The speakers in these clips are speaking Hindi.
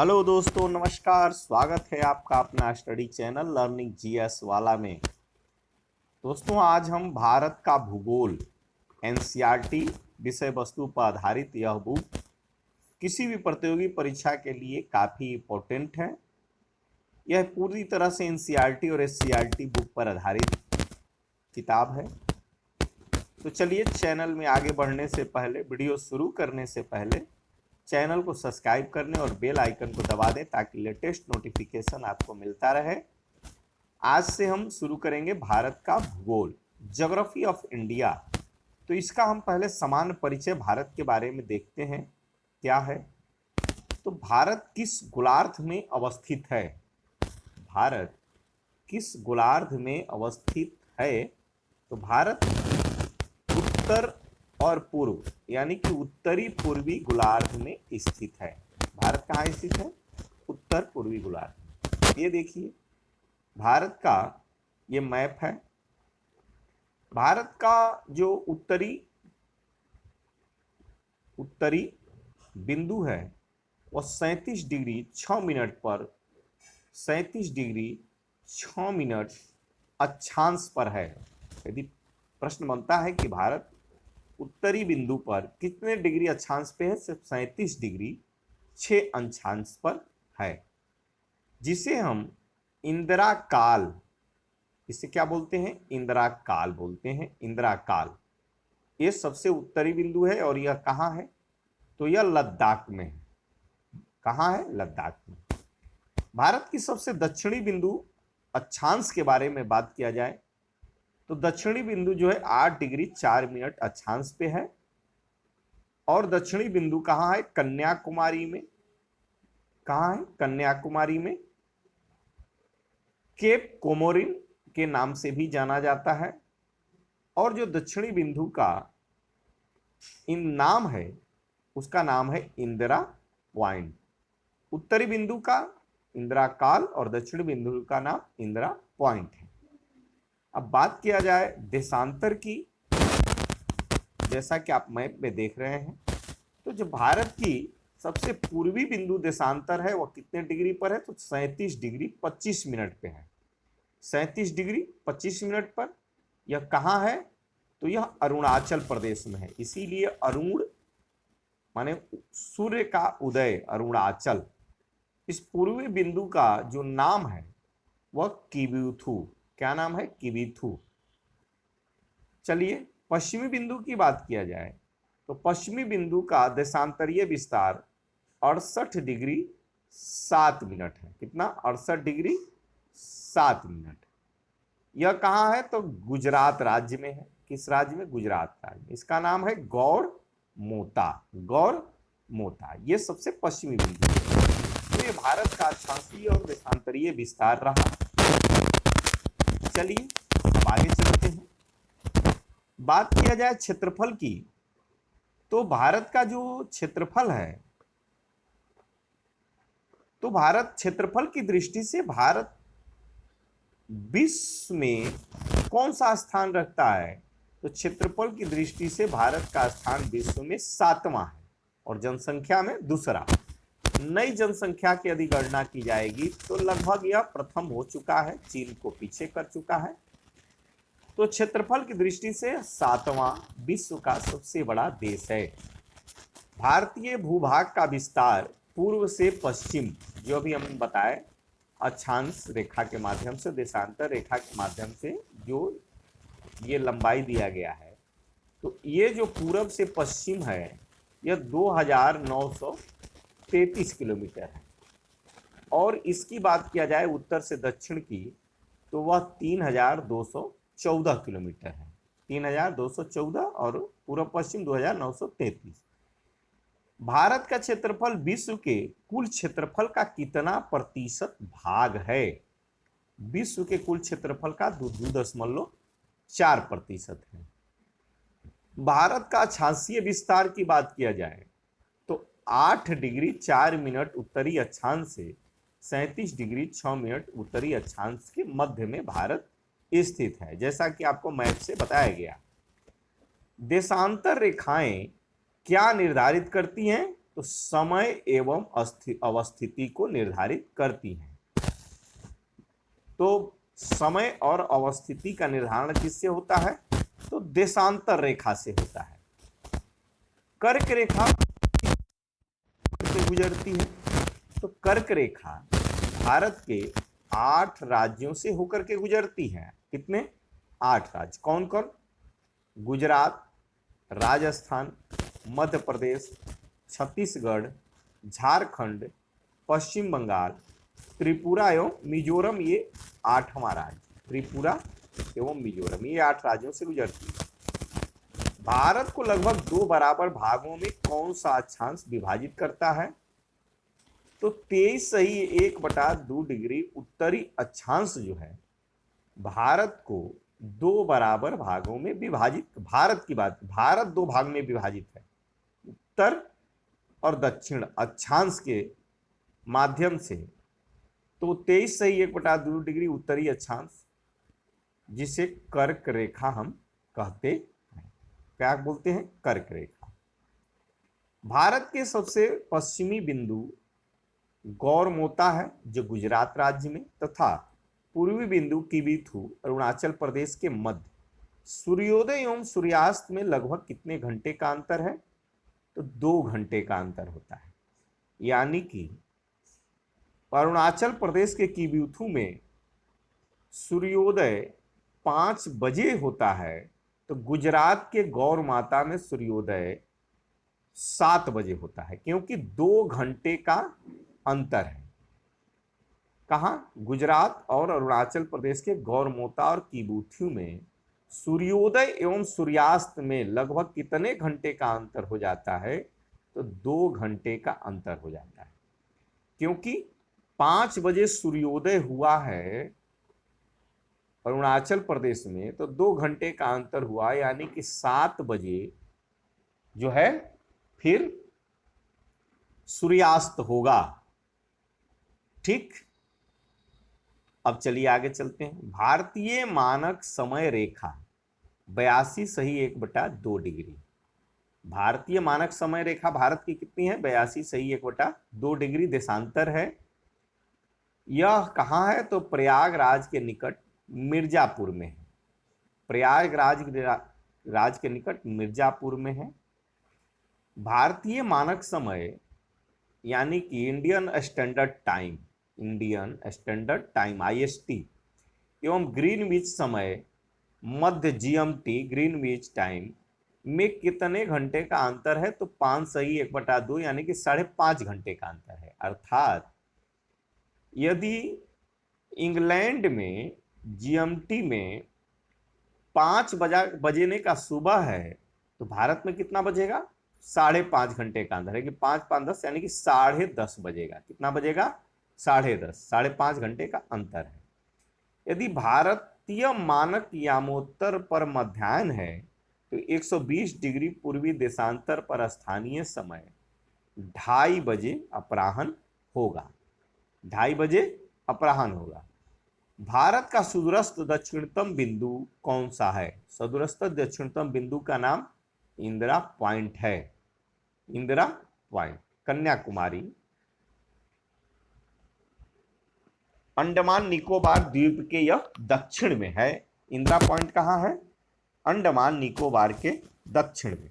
हेलो दोस्तों, नमस्कार। स्वागत है आपका अपना स्टडी चैनल लर्निंग जीएस वाला में। दोस्तों, आज हम भारत का भूगोल एनसीईआरटी विषय वस्तु पर आधारित यह बुक किसी भी प्रतियोगी परीक्षा के लिए काफ़ी इम्पोर्टेंट है। यह पूरी तरह से एनसीईआरटी और एससीईआरटी बुक पर आधारित किताब है। तो चलिए, चैनल में आगे बढ़ने से पहले, वीडियो शुरू करने से पहले चैनल को सब्सक्राइब करने और बेल आइकन को दबा दें ताकि लेटेस्ट नोटिफिकेशन आपको मिलता रहे। आज से हम शुरू करेंगे भारत का भूगोल, ज्योग्राफी ऑफ इंडिया। तो इसका हम पहले सामान्य परिचय भारत के बारे में देखते हैं क्या है। तो भारत किस गोलार्ध में अवस्थित है? भारत किस गोलार्ध में अवस्थित है? तो भारत उत्तर और पूर्व यानी कि उत्तरी पूर्वी गोलार्ध में स्थित है। भारत कहाँ स्थित है? उत्तर पूर्वी गोलार्ध। ये देखिए, भारत का ये मैप है। भारत का जो उत्तरी बिंदु है वह 37 डिग्री 6 मिनट पर 37 डिग्री 6 मिनट अक्षांश पर है। यदि प्रश्न बनता है कि भारत उत्तरी बिंदु पर कितने डिग्री अक्षांश पे है, सिर्फ 37 डिग्री 6 अक्षांश पर है, जिसे हम इंदिरा काल, इसे क्या बोलते हैं? इंदिरा काल बोलते हैं। इंदिरा काल ये सबसे उत्तरी बिंदु है और यह कहाँ है? तो यह लद्दाख में है। कहाँ है? लद्दाख में। भारत की सबसे दक्षिणी बिंदु अक्षांश के बारे में बात किया जाए तो दक्षिणी बिंदु जो है 8 डिग्री 4 मिनट अक्षांश पे है। और दक्षिणी बिंदु कहाँ है? कन्याकुमारी में। कहाँ है? कन्याकुमारी में। केप कोमोरिन के नाम से भी जाना जाता है। और जो दक्षिणी बिंदु का इन नाम है उसका नाम है इंदिरा पॉइंट। उत्तरी बिंदु का इंदिरा काल और दक्षिणी बिंदु का नाम इंदिरा पॉइंट है। अब बात किया जाए देशांतर की, जैसा कि आप मैप में देख रहे हैं, तो जो भारत की सबसे पूर्वी बिंदु देशांतर है वह कितने डिग्री पर है? तो 37 डिग्री 25 मिनट पे है। 37 डिग्री 25 मिनट पर। यह कहाँ है? तो यह अरुणाचल प्रदेश में है। इसीलिए अरुण माने सूर्य का उदय, अरुणाचल। इस पूर्वी बिंदु का जो नाम है वह किबिथु। क्या नाम है? किबिथु। चलिए, पश्चिमी बिंदु की बात किया जाए तो पश्चिमी बिंदु का देशांतरीय विस्तार 68 डिग्री 7 मिनट है। कितना? 68 डिग्री 7 मिनट। यह कहाँ है? तो गुजरात राज्य में है। किस राज्य में? गुजरात राज्य में। इसका नाम है गौड़ मोता। गौड़ मोता ये सबसे पश्चिमी बिंदु है। तो ये भारत का अक्षांशीय और देशांतरीय विस्तार रहा। चलिए, अब आगे चलते हैं। बात किया जाए क्षेत्रफल की तो भारत का जो क्षेत्रफल है, तो भारत क्षेत्रफल की दृष्टि से भारत विश्व में कौन सा स्थान रखता है? तो क्षेत्रफल की दृष्टि से भारत का स्थान विश्व में 7वां है और जनसंख्या में दूसरा। नई जनसंख्या की यदि गणना की जाएगी तो लगभग यह प्रथम हो चुका है, चीन को पीछे कर चुका है। तो क्षेत्रफल की दृष्टि से 7वां विश्व का सबसे बड़ा देश है। भारतीय भूभाग का विस्तार पूर्व से पश्चिम, जो अभी हमने बताए, अक्षांश रेखा के माध्यम से, देशांतर रेखा के माध्यम से जो ये लंबाई दिया गया है, तो ये जो पूरब से पश्चिम है यह 2933 किलोमीटर है। और इसकी बात किया जाए उत्तर से दक्षिण की तो वह 3214 किलोमीटर है। 3214 और पूर्व पश्चिम 2933। भारत का क्षेत्रफल विश्व के कुल क्षेत्रफल का कितना प्रतिशत भाग है? विश्व के कुल क्षेत्रफल का 2.4% है। भारत का अक्षांशीय विस्तार की बात किया जाए तो 8 डिग्री 4 मिनट उत्तरी अक्षांश से 37 डिग्री 6 मिनट उत्तरी अक्षांश के मध्य में भारत स्थित है, जैसा कि आपको मैप से बताया गया। देशांतर रेखाएं क्या निर्धारित करती हैं? तो समय एवं अवस्थिति को निर्धारित करती हैं। तो समय और अवस्थिति का निर्धारण किससे होता है? तो देशांतर रेखा से होता है। कर्क रेखा से गुजरती है। तो कर्क रेखा भारत के 8 राज्यों से होकर के गुजरती है। कितने? 8 राज्य। कौन कौन? गुजरात, राजस्थान, मध्य प्रदेश, छत्तीसगढ़, झारखंड, पश्चिम बंगाल, त्रिपुरा एवं मिजोरम, ये 8वां राज्य। त्रिपुरा एवं मिजोरम, ये 8 राज्यों से गुजरती है। भारत को लगभग 2 बराबर भागों में कौन सा अक्षांश विभाजित करता है? तो 23.1/2 डिग्री उत्तरी अक्षांश जो है भारत को 2 बराबर भागों में विभाजित, भारत की बात, भारत 2 भाग में विभाजित है, उत्तर और दक्षिण अक्षांश के माध्यम से। तो 23.1/2 डिग्री उत्तरी अक्षांश, जिसे कर्क रेखा हम कहते हैं। क्या बोलते हैं? कर्क रेखा। भारत के सबसे पश्चिमी बिंदु गौरमोता है जो गुजरात राज्य में, तथा पूर्वी बिंदु किबीथू अरुणाचल प्रदेश के मध्य। सूर्योदय एवं सूर्यास्त में लगभग कितने घंटे का अंतर है? तो 2 घंटे का अंतर होता है। यानी कि अरुणाचल प्रदेश के किबीथू में सूर्योदय 5 बजे होता है, तो गुजरात के गौरमाता में सूर्योदय 7 बजे होता है, क्योंकि 2 घंटे का अंतर है। कहाँ? गुजरात और अरुणाचल प्रदेश के गौरमोता और किबीथू में सूर्योदय एवं सूर्यास्त में लगभग कितने घंटे का अंतर हो जाता है? तो 2 घंटे का अंतर हो जाता है। क्योंकि 5 बजे सूर्योदय हुआ है अरुणाचल प्रदेश में, तो 2 घंटे का अंतर हुआ, यानी कि 7 बजे जो है फिर सूर्यास्त होगा। ठीक, अब चलिए आगे चलते हैं। भारतीय मानक समय रेखा 82.1/2 डिग्री। भारतीय मानक समय रेखा भारत की कितनी है? 82.1/2 डिग्री देशांतर है। यह कहाँ है? तो प्रयागराज के निकट मिर्जापुर में है। प्रयागराज के निकट मिर्जापुर में है। भारतीय मानक समय यानी कि इंडियन स्टैंडर्ड टाइम IST एवं ग्रीनविच समय मध्य GMT ग्रीनविच टाइम में कितने घंटे का अंतर है? तो 5.1/2 यानी कि 5.5 घंटे का अंतर है। अर्थात यदि इंग्लैंड में GMT में 5 बजने का सुबह है, तो भारत में कितना बजेगा? 5.5 घंटे का अंतर है कि 5 5 10 यानी कि 10:30 बजेगा। कितना बजेगा? 10:30, 5.5 घंटे का अंतर है। यदि भारतीय मानक यामोत्तर पर मध्याह्न है, तो 120 डिग्री पूर्वी देशांतर पर स्थानीय समय 2:30 बजे अपराह्न होगा। 2:30 बजे अपराह्न होगा। भारत का सुदूरस्थ दक्षिणतम बिंदु कौन सा है? सुदूरस्थ दक्षिणतम बिंदु का नाम इंदिरा पॉइंट है। इंदिरा पॉइंट कन्याकुमारी, अंडमान निकोबार द्वीप के यह दक्षिण में है। इंदिरा पॉइंट कहाँ है? अंडमान निकोबार के दक्षिण में।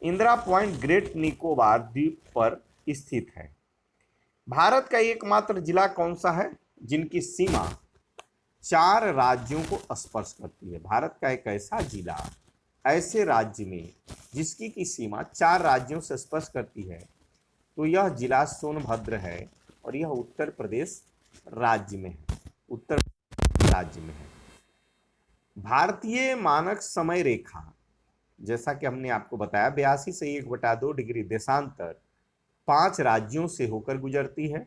इंदिरा पॉइंट ग्रेट निकोबार द्वीप पर स्थित है। भारत का एकमात्र जिला कौन सा है जिनकी सीमा 4 राज्यों को स्पर्श करती है? भारत का एक ऐसा जिला, ऐसे राज्य में जिसकी की सीमा 4 राज्यों से स्पर्श करती है, तो यह जिला सोनभद्र है और यह उत्तर प्रदेश राज्य में है। उत्तर प्रदेश राज्य में है। भारतीय मानक समय रेखा, जैसा कि हमने आपको बताया, 82.1/2 डिग्री देशांतर 5 राज्यों से होकर गुजरती है।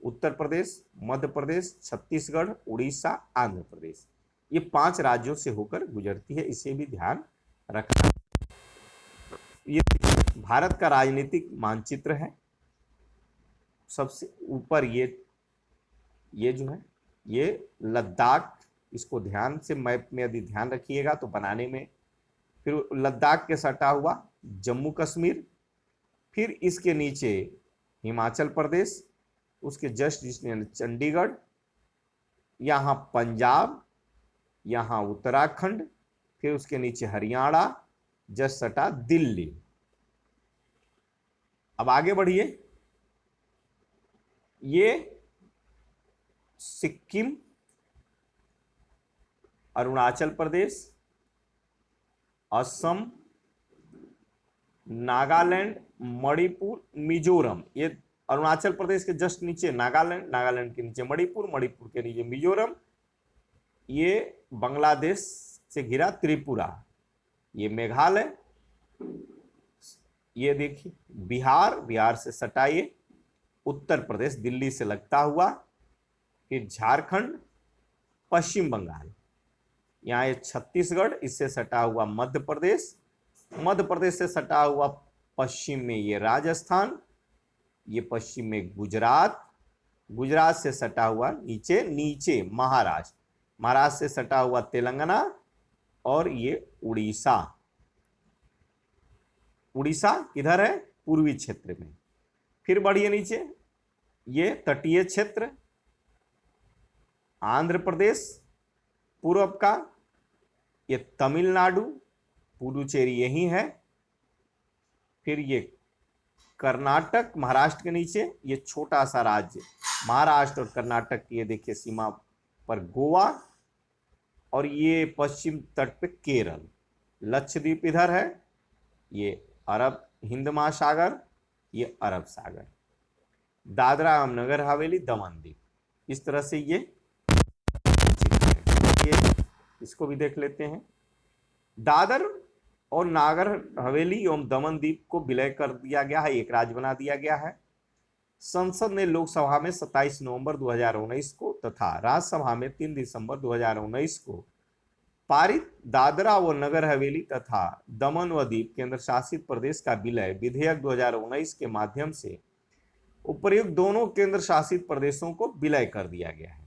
उत्तर प्रदेश, मध्य प्रदेश, छत्तीसगढ़, उड़ीसा, आंध्र प्रदेश, ये 5 राज्यों से होकर गुजरती है। इसे भी ध्यान रखना। ये भारत का राजनीतिक मानचित्र है। सबसे ऊपर ये जो है ये लद्दाख, इसको ध्यान से मैप में यदि ध्यान रखिएगा तो बनाने में, फिर लद्दाख के सटा हुआ जम्मू कश्मीर, फिर इसके नीचे हिमाचल प्रदेश, उसके जस्ट नीचे चंडीगढ़, यहाँ पंजाब, यहाँ उत्तराखंड, फिर उसके नीचे हरियाणा, जस्ट सटा दिल्ली। अब आगे बढ़िए, ये सिक्किम, अरुणाचल प्रदेश, असम, नागालैंड, मणिपुर, मिजोरम। ये अरुणाचल प्रदेश के जस्ट नीचे नागालैंड, नागालैंड के नीचे मणिपुर, मणिपुर के नीचे मिजोरम, ये बांग्लादेश से घिरा त्रिपुरा, ये मेघालय, ये देखिए बिहार, बिहार से सटाइए उत्तर प्रदेश दिल्ली से लगता हुआ, फिर झारखंड, पश्चिम बंगाल, यहाँ ये छत्तीसगढ़, इससे सटा हुआ मध्य प्रदेश, मध्य प्रदेश से सटा हुआ पश्चिम में ये राजस्थान, ये पश्चिम में गुजरात, गुजरात से सटा हुआ नीचे नीचे महाराष्ट्र, महाराष्ट्र से सटा हुआ तेलंगाना, और ये उड़ीसा। उड़ीसा किधर है? पूर्वी क्षेत्र में। फिर बढ़िए नीचे, ये तटीय क्षेत्र, आंध्र प्रदेश पूर्व का, ये तमिलनाडु, पुडुचेरी यही है, फिर ये कर्नाटक, महाराष्ट्र के नीचे ये छोटा सा राज्य महाराष्ट्र और कर्नाटक की, ये देखिए सीमा पर गोवा, और ये पश्चिम तट पे केरल, लक्षद्वीप इधर है, ये अरब हिंद महासागर, ये अरब सागर, दादरा एवं नगर हवेली, दमन द्वीप। इस तरह से ये इसको भी देख लेते हैं। दादर और नागर हवेली एवं दमन द्वीप को विलय कर दिया गया है, एक राज्य बना दिया गया है। संसद ने लोकसभा में 27 नवंबर 2019 को तथा राज्यसभा में 3 दिसंबर 2019 को पारित दादरा व नगर हवेली तथा दमन व दीव केंद्र शासित प्रदेश का विलय विधेयक 2019 के माध्यम से उपर्युक्त दोनों केंद्र शासित प्रदेशों को विलय कर दिया गया है।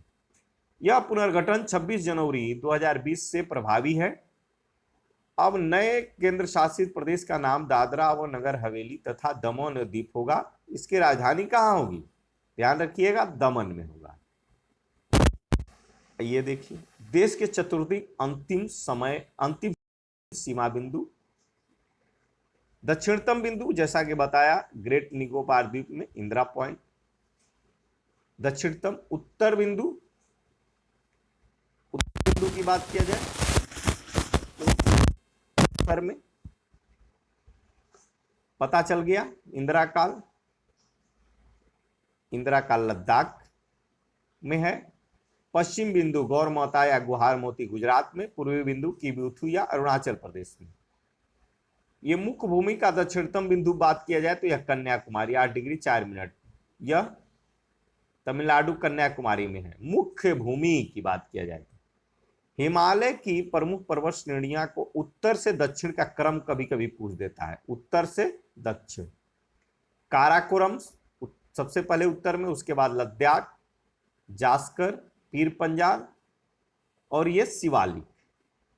यह पुनर्गठन 26 जनवरी 2020 से प्रभावी है। अब नए केंद्र शासित प्रदेश का नाम दादरा व नगर हवेली तथा दमन व दीव होगा। इसकी राजधानी कहाँ होगी? ध्यान रखिएगा, दमन में होगा। ये देखिए, देश के चतुर्दिक अंतिम सीमा बिंदु, दक्षिणतम बिंदु जैसा कि बताया ग्रेट निकोबार द्वीप में इंदिरा पॉइंट, दक्षिणतम उत्तर बिंदु की बात किया जाए उत्तर में पता चल गया इंदिरा काल लद्दाख में है। पश्चिम बिंदु गौर मोता या गुहार मोती गुजरात में, पूर्वी बिंदु किबुथु या अरुणाचल प्रदेश में। यह मुख्य भूमि का दक्षिणतम बिंदु बात किया जाए तो यह कन्याकुमारी 8 डिग्री 4 मिनट, यह तमिलनाडु कन्याकुमारी में है। मुख्य भूमि की बात किया जाए तो हिमालय की प्रमुख पर्वत श्रेणियां को उत्तर से दक्षिण का क्रम कभी कभी पूछ देता है, उत्तर से दक्षिण। काराकोरम सबसे पहले उत्तर में, उसके बाद लद्दाख, जास्कर, पीर पंजाल और ये शिवालिक,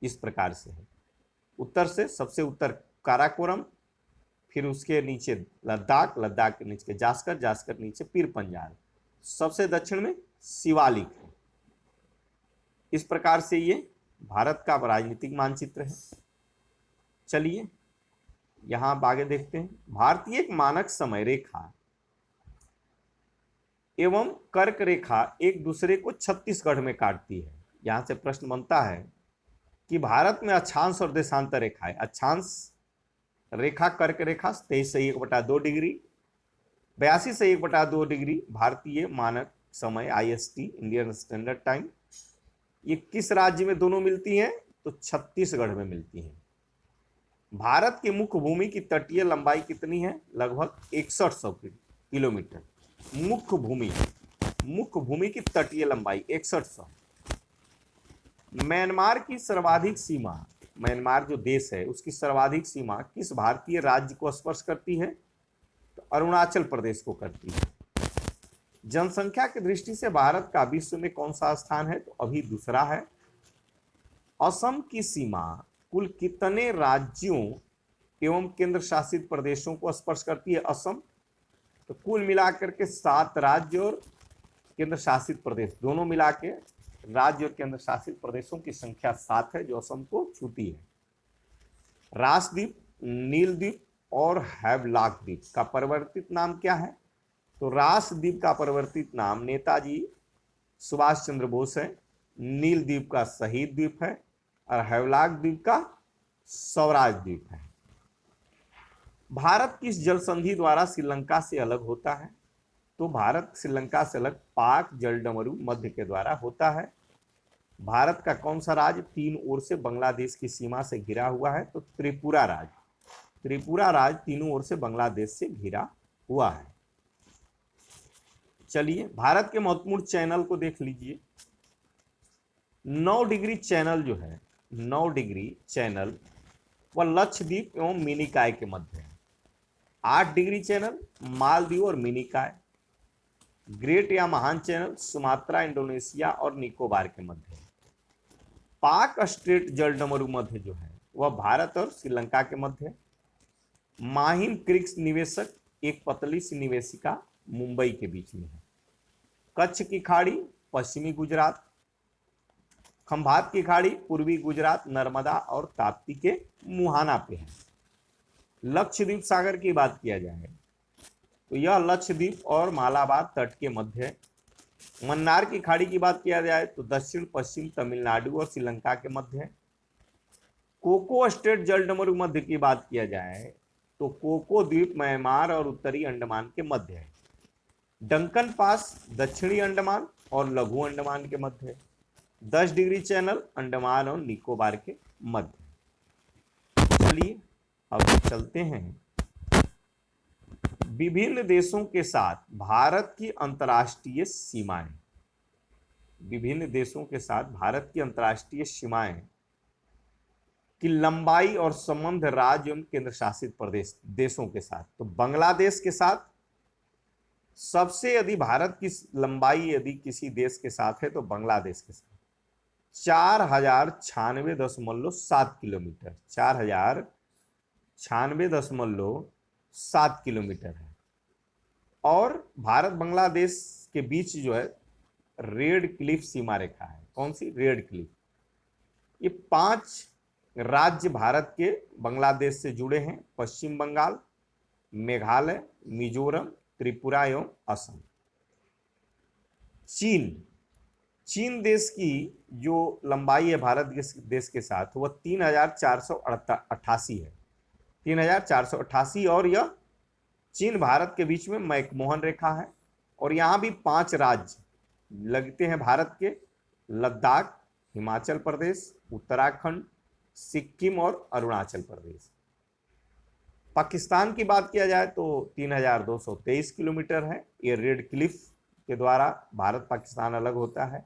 इस प्रकार से है। उत्तर से सबसे उत्तर काराकोरम, फिर उसके नीचे लद्दाख, लद्दाख के नीचे जास्कर, जास्कर नीचे पीर पंजाल, सबसे दक्षिण में शिवालिक है। इस प्रकार से ये भारत का राजनीतिक मानचित्र है। चलिए यहां आगे देखते हैं। भारतीय एक मानक समय रेखा एवं कर्क रेखा एक दूसरे को छत्तीसगढ़ में काटती है। यहां से प्रश्न बनता है कि भारत में अक्षांश और देशांतर रेखा है। अक्षांश रेखा कर्क रेखा 23 से 1/2 डिग्री, 82 से 1/2 डिग्री भारतीय मानक समय IST, इंडियन स्टैंडर्ड टाइम। ये किस राज्य में दोनों मिलती हैं? तो छत्तीसगढ़ में मिलती हैं। भारत की मुख्य भूमि की तटीय लंबाई कितनी है? लगभग 6100 किलोमीटर। मुख्य भूमि की तटीय लंबाई 6100। म्यांमार की सर्वाधिक सीमा, म्यांमार जो देश है उसकी सर्वाधिक सीमा किस भारतीय राज्य को स्पर्श करती है? तो अरुणाचल प्रदेश को करती है। जनसंख्या की दृष्टि से भारत का विश्व में कौन सा स्थान है? तो अभी दूसरा है। असम की सीमा कुल कितने राज्यों एवं केंद्र शासित प्रदेशों को स्पर्श करती है असम। तो कुल मिलाकर के 7 राज्य और केंद्र शासित प्रदेश दोनों मिला के राज्य और केंद्र शासित प्रदेशों की संख्या 7 है जो असम को छूती है। रासद्वीप, नीलद्वीप और हैवलॉक द्वीप का परिवर्तित नाम क्या है? तो रासद्वीप का परिवर्तित नाम नेताजी सुभाष चंद्र बोस है, नीलद्वीप का शहीद द्वीप है और हैवलॉक द्वीप का स्वराज द्वीप है। भारत किस जल संधि द्वारा श्रीलंका से अलग होता है? तो भारत श्रीलंका से अलग पाक जलडमरू मध्य के द्वारा होता है। भारत का कौन सा राज्य 3 ओर से बांग्लादेश की सीमा से घिरा हुआ है? तो त्रिपुरा राज्य। त्रिपुरा राज्य तीनों ओर से बांग्लादेश से घिरा हुआ है। चलिए भारत के महत्वपूर्ण चैनल को देख लीजिए। 9 डिग्री चैनल जो है, 9 डिग्री चैनल वह लक्षद्वीप एवं मिनिकॉय के मध्य है। 8 डिग्री चैनल मालदीव और मिनिकॉय। ग्रेट या महान चैनल सुमात्रा, इंडोनेशिया और निकोबार के मध्य है। पाक स्ट्रेट जलडमरू मध्य जो है वह भारत और श्रीलंका के मध्य है। माहिम क्रिक्स निवेशक एक पतली सी निवेशिका मुंबई के बीच में है। कच्छ की खाड़ी पश्चिमी गुजरात। खंभात की खाड़ी पूर्वी गुजरात, नर्मदा और ताप्ती के मुहाना पे है। लक्षद्वीप सागर की बात किया जाए तो यह लक्षद्वीप और मालाबार तट के मध्य है। मन्नार की खाड़ी की बात किया जाए तो दक्षिण पश्चिम तमिलनाडु और श्रीलंका के मध्य है। कोको स्ट्रेट जलडमरू मध्य की बात किया जाए तो कोको द्वीप म्यांमार और उत्तरी अंडमान के मध्य है। डंकन पास दक्षिणी अंडमान और लघु अंडमान के मध्य है। 10 डिग्री चैनल अंडमान और निकोबार के मध्य। चलिए अब चलते हैं विभिन्न देशों के साथ भारत की अंतर्राष्ट्रीय सीमाएं। विभिन्न देशों के साथ भारत की अंतर्राष्ट्रीय सीमाएं की लंबाई और संबंध राज्य एवं केंद्र शासित प्रदेश देशों के साथ। तो बांग्लादेश के साथ सबसे अधिक भारत की लंबाई यदि किसी देश के साथ है तो बांग्लादेश के साथ 4096.7 किलोमीटर, 4096.7 किलोमीटर है। और भारत बांग्लादेश के बीच जो है रेड क्लिफ सीमा रेखा है। कौन सी? Red Cliff. ये 5 राज्य भारत के बांग्लादेश से जुड़े हैं: पश्चिम बंगाल, मेघालय, मिजोरम, त्रिपुरा एवं असम। चीन देश की जो लंबाई है भारत देश के साथ वह 3488 है, 3488। और यह चीन भारत के बीच में मैकमोहन रेखा है। और यहाँ भी 5 राज्य लगते हैं भारत के: लद्दाख, हिमाचल प्रदेश, उत्तराखंड, सिक्किम और अरुणाचल प्रदेश। पाकिस्तान की बात किया जाए तो 3223 किलोमीटर है। ये रेड क्लिफ के द्वारा भारत पाकिस्तान अलग होता है।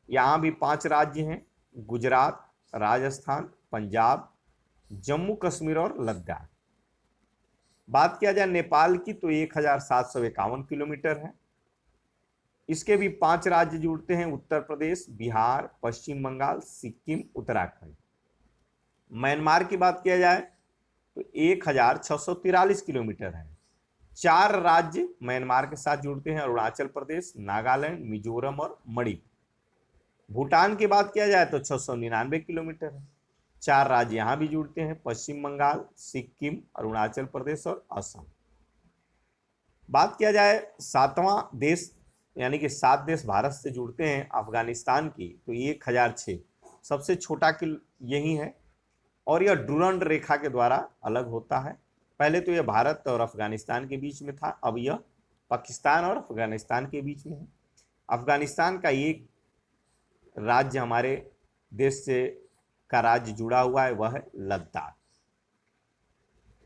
यहाँ भी 5 राज्य हैं: गुजरात, राजस्थान, पंजाब, जम्मू कश्मीर और लद्दाख। बात किया जाए नेपाल की तो 1751 किलोमीटर है। इसके भी 5 राज्य जुड़ते हैं: उत्तर प्रदेश, बिहार, पश्चिम बंगाल, सिक्किम, उत्तराखंड। म्यांमार की बात किया जाए तो 1643 किलोमीटर है। 4 राज्य म्यांमार के साथ जुड़ते हैं: अरुणाचल प्रदेश, नागालैंड, मिजोरम और मणिपुर। भूटान की बात किया जाए तो 699 किलोमीटर है। 4 राज्य यहाँ भी जुड़ते हैं: पश्चिम बंगाल, सिक्किम, अरुणाचल प्रदेश और असम। बात किया जाए 7वां देश यानी कि 7 देश भारत से जुड़ते हैं अफगानिस्तान की तो 1006, सबसे छोटा यही है। और यह डुरंड रेखा के द्वारा अलग होता है। पहले तो यह भारत और अफगानिस्तान के बीच में था, अब यह पाकिस्तान और अफगानिस्तान के बीच में है। अफगानिस्तान का एक राज्य हमारे देश से का राज्य जुड़ा हुआ है, वह है लद्दाख।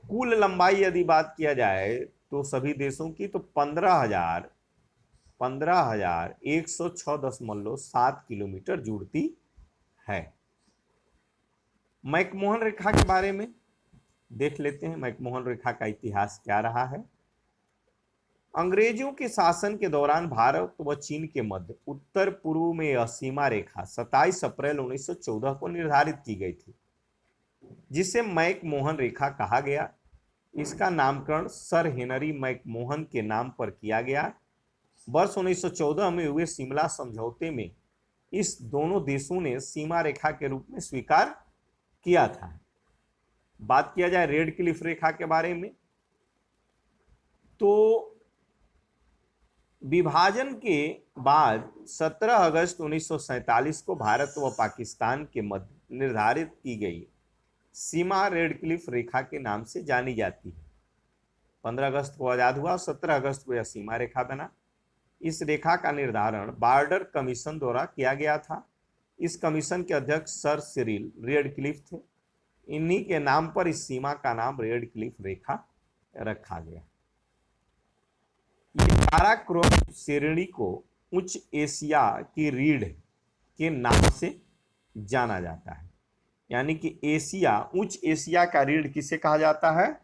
कुल लंबाई यदि बात किया जाए तो सभी देशों की तो 15,106.7 किलोमीटर जुड़ती है। मैकमोहन रेखा के बारे में देख लेते हैं। मैकमोहन रेखा का इतिहास क्या रहा है? अंग्रेजों के शासन के दौरान भारत व चीन के मध्य उत्तर पूर्व में यह सीमा रेखा 27 अप्रैल 1914 को निर्धारित की गई थी। जिसे मैकमोहन रेखा कहा गया। इसका नामकरण सर हेनरी मैकमोहन के नाम पर किया गया। वर्ष 1914 में हुए शिमला समझौते में इस दोनों देशों ने सीमा रेखा के रूप में स्वीकार किया था। बात किया जाए रेड क्लिफ रेखा के बारे में, तो विभाजन के बाद 17 अगस्त 1947 को भारत व पाकिस्तान के मध्य निर्धारित की गई सीमा रेड क्लिफ रेखा के नाम से जानी जाती है। 15 अगस्त को आजाद हुआ, 17 अगस्त को यह सीमा रेखा बना। इस रेखा का निर्धारण बॉर्डर कमीशन द्वारा किया गया था। इस कमीशन के अध्यक्ष सर सिरिल रेडक्लिफ थे। इन्हीं के नाम पर इस सीमा का नाम रेडक्लिफ रेखा रखा गया। काराकोरम श्रेणी को उच्च एशिया की रीढ़ के नाम से जाना जाता है। यानी कि एशिया, उच्च एशिया का रीढ़ किसे कहा जाता है?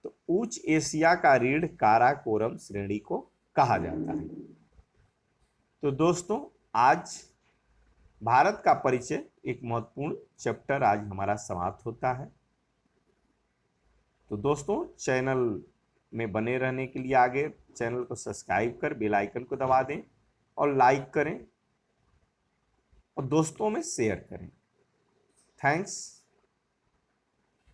तो उच्च एशिया का रीढ़ काराकोरम श्रेणी को कहा जाता है। तो दोस्तों, आज भारत का परिचय एक महत्वपूर्ण चैप्टर आज हमारा समाप्त होता है। तो दोस्तों, चैनल में बने रहने के लिए आगे चैनल को सब्सक्राइब कर बेल आइकन को दबा दें और लाइक करें और दोस्तों में शेयर करें। थैंक्स।